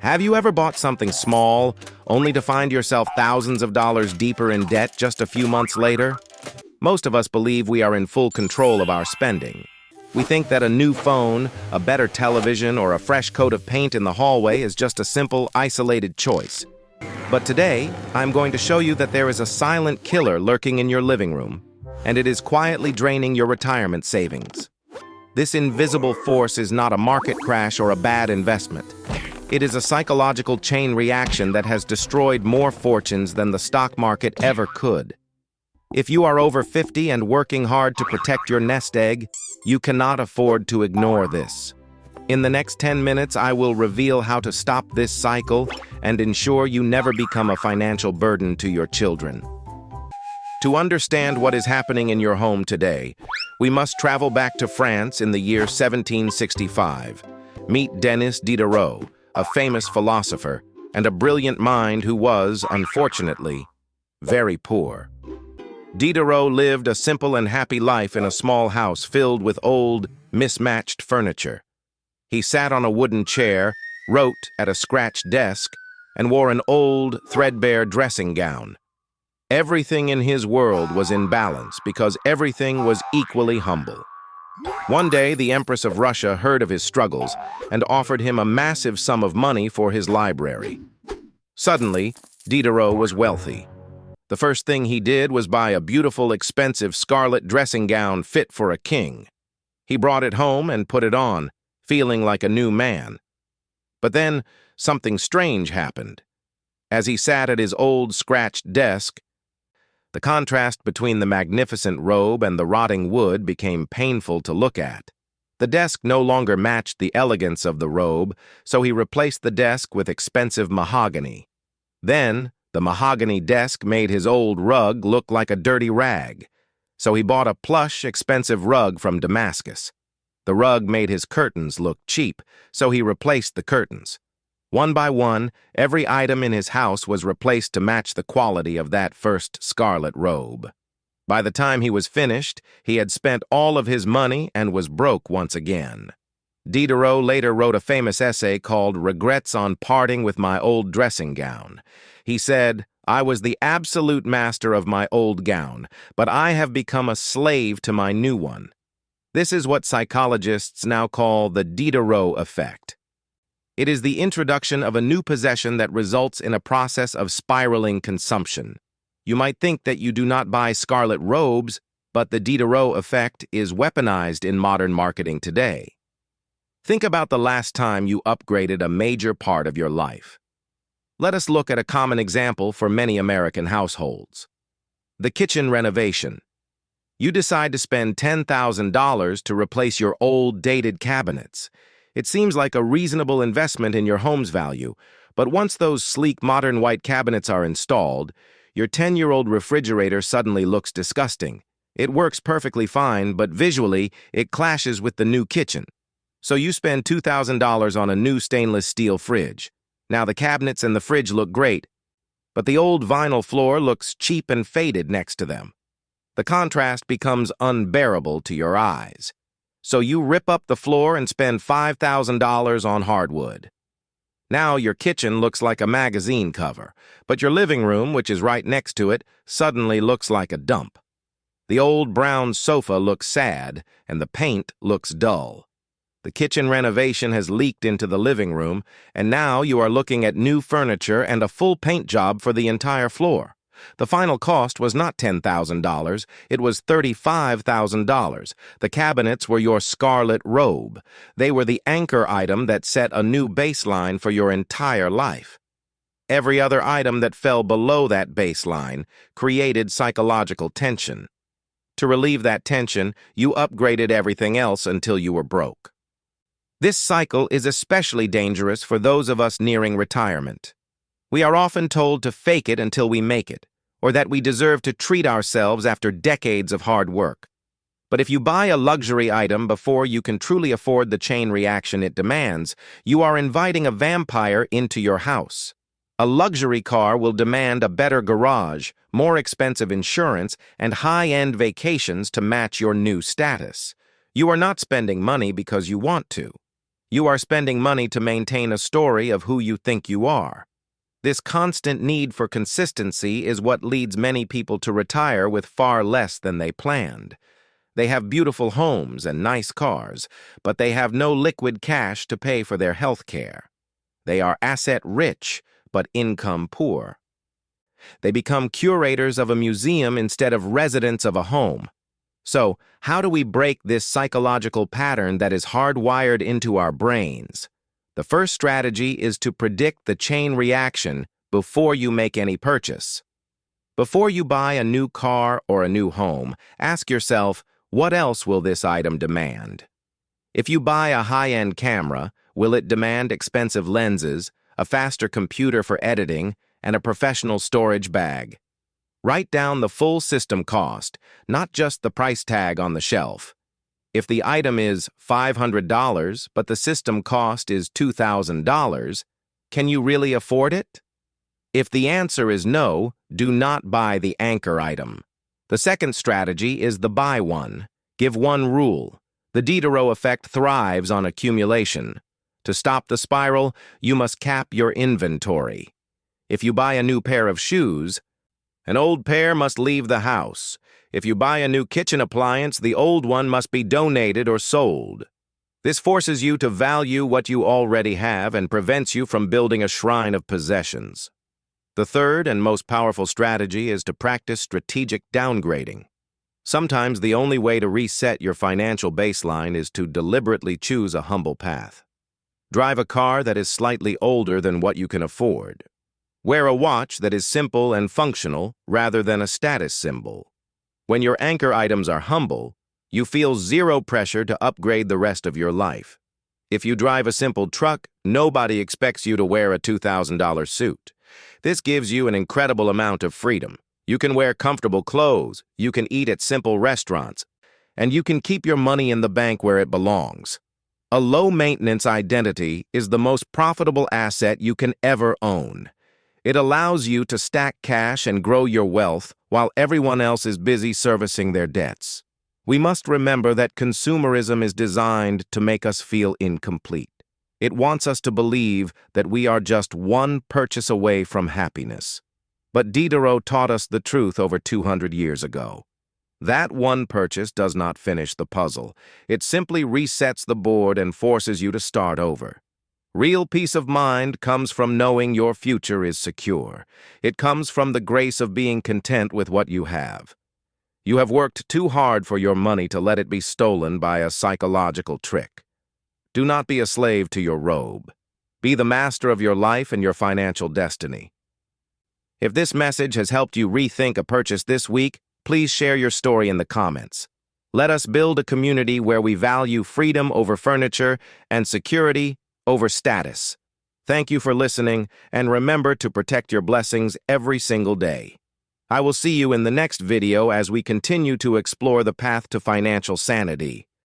Have you ever bought something small, only to find yourself thousands of dollars deeper in debt just a few months later? Most of us believe we are in full control of our spending. We think that a new phone, a better television, or a fresh coat of paint in the hallway is just a simple, isolated choice. But today, I'm going to show you that there is a silent killer lurking in your living room, and it is quietly draining your retirement savings. This invisible force is not a market crash or a bad investment. It is a psychological chain reaction that has destroyed more fortunes than the stock market ever could. If you are over 50 and working hard to protect your nest egg, you cannot afford to ignore this. In the next 10 minutes, I will reveal how to stop this cycle and ensure you never become a financial burden to your children. To understand what is happening in your home today, we must travel back to France in the year 1765. Meet Denis Diderot, a famous philosopher, and a brilliant mind who was, unfortunately, very poor. Diderot lived a simple and happy life in a small house filled with old, mismatched furniture. He sat on a wooden chair, wrote at a scratched desk, and wore an old, threadbare dressing gown. Everything in his world was in balance because everything was equally humble. One day, the Empress of Russia heard of his struggles and offered him a massive sum of money for his library. Suddenly, Diderot was wealthy. The first thing he did was buy a beautiful, expensive scarlet dressing gown fit for a king. He brought it home and put it on, feeling like a new man. But then, something strange happened. As he sat at his old, scratched desk, the contrast between the magnificent robe and the rotting wood became painful to look at. The desk no longer matched the elegance of the robe, so he replaced the desk with expensive mahogany. Then, the mahogany desk made his old rug look like a dirty rag, so he bought a plush, expensive rug from Damascus. The rug made his curtains look cheap, so he replaced the curtains. One by one, every item in his house was replaced to match the quality of that first scarlet robe. By the time he was finished, he had spent all of his money and was broke once again. Diderot later wrote a famous essay called "Regrets on Parting with My Old Dressing Gown." He said, "I was the absolute master of my old gown, but I have become a slave to my new one." This is what psychologists now call the Diderot Effect. It is the introduction of a new possession that results in a process of spiraling consumption. You might think that you do not buy scarlet robes, but the Diderot effect is weaponized in modern marketing today. Think about the last time you upgraded a major part of your life. Let us look at a common example for many American households. The kitchen renovation. You decide to spend $10,000 to replace your old, dated cabinets. It seems like a reasonable investment in your home's value, but once those sleek modern white cabinets are installed, your 10-year-old refrigerator suddenly looks disgusting. It works perfectly fine, but visually, it clashes with the new kitchen. So you spend $2,000 on a new stainless steel fridge. Now the cabinets and the fridge look great, but the old vinyl floor looks cheap and faded next to them. The contrast becomes unbearable to your eyes. So you rip up the floor and spend $5,000 on hardwood. Now your kitchen looks like a magazine cover, but your living room, which is right next to it, suddenly looks like a dump. The old brown sofa looks sad, and the paint looks dull. The kitchen renovation has leaked into the living room, and now you are looking at new furniture and a full paint job for the entire floor. The final cost was not $10,000, it was $35,000. The cabinets were your scarlet robe. They were the anchor item that set a new baseline for your entire life. Every other item that fell below that baseline created psychological tension. To relieve that tension, you upgraded everything else until you were broke. This cycle is especially dangerous for those of us nearing retirement. We are often told to fake it until we make it, or that we deserve to treat ourselves after decades of hard work. But if you buy a luxury item before you can truly afford the chain reaction it demands, you are inviting a vampire into your house. A luxury car will demand a better garage, more expensive insurance, and high-end vacations to match your new status. You are not spending money because you want to. You are spending money to maintain a story of who you think you are. This constant need for consistency is what leads many people to retire with far less than they planned. They have beautiful homes and nice cars, but they have no liquid cash to pay for their health care. They are asset-rich, but income-poor. They become curators of a museum instead of residents of a home. So, how do we break this psychological pattern that is hardwired into our brains? The first strategy is to predict the chain reaction before you make any purchase. Before you buy a new car or a new home, ask yourself, what else will this item demand? If you buy a high-end camera, will it demand expensive lenses, a faster computer for editing, and a professional storage bag? Write down the full system cost, not just the price tag on the shelf. If the item is $500, but the system cost is $2,000, can you really afford it? If the answer is no, do not buy the anchor item. The second strategy is the buy one, give one rule. The Diderot Effect thrives on accumulation. To stop the spiral, you must cap your inventory. If you buy a new pair of shoes, an old pair must leave the house. If you buy a new kitchen appliance, the old one must be donated or sold. This forces you to value what you already have and prevents you from building a shrine of possessions. The third and most powerful strategy is to practice strategic downgrading. Sometimes the only way to reset your financial baseline is to deliberately choose a humble path. Drive a car that is slightly older than what you can afford. Wear a watch that is simple and functional rather than a status symbol. When your anchor items are humble, you feel zero pressure to upgrade the rest of your life. If you drive a simple truck, nobody expects you to wear a $2,000 suit. This gives you an incredible amount of freedom. You can wear comfortable clothes, you can eat at simple restaurants, and you can keep your money in the bank where it belongs. A low-maintenance identity is the most profitable asset you can ever own. It allows you to stack cash and grow your wealth while everyone else is busy servicing their debts. We must remember that consumerism is designed to make us feel incomplete. It wants us to believe that we are just one purchase away from happiness. But Diderot taught us the truth over 200 years ago. That one purchase does not finish the puzzle. It simply resets the board and forces you to start over. Real peace of mind comes from knowing your future is secure. It comes from the grace of being content with what you have. You have worked too hard for your money to let it be stolen by a psychological trick. Do not be a slave to your robe. Be the master of your life and your financial destiny. If this message has helped you rethink a purchase this week, please share your story in the comments. Let us build a community where we value freedom over furniture and security over status. Thank you for listening, and remember to protect your blessings every single day. I will see you in the next video as we continue to explore the path to financial sanity.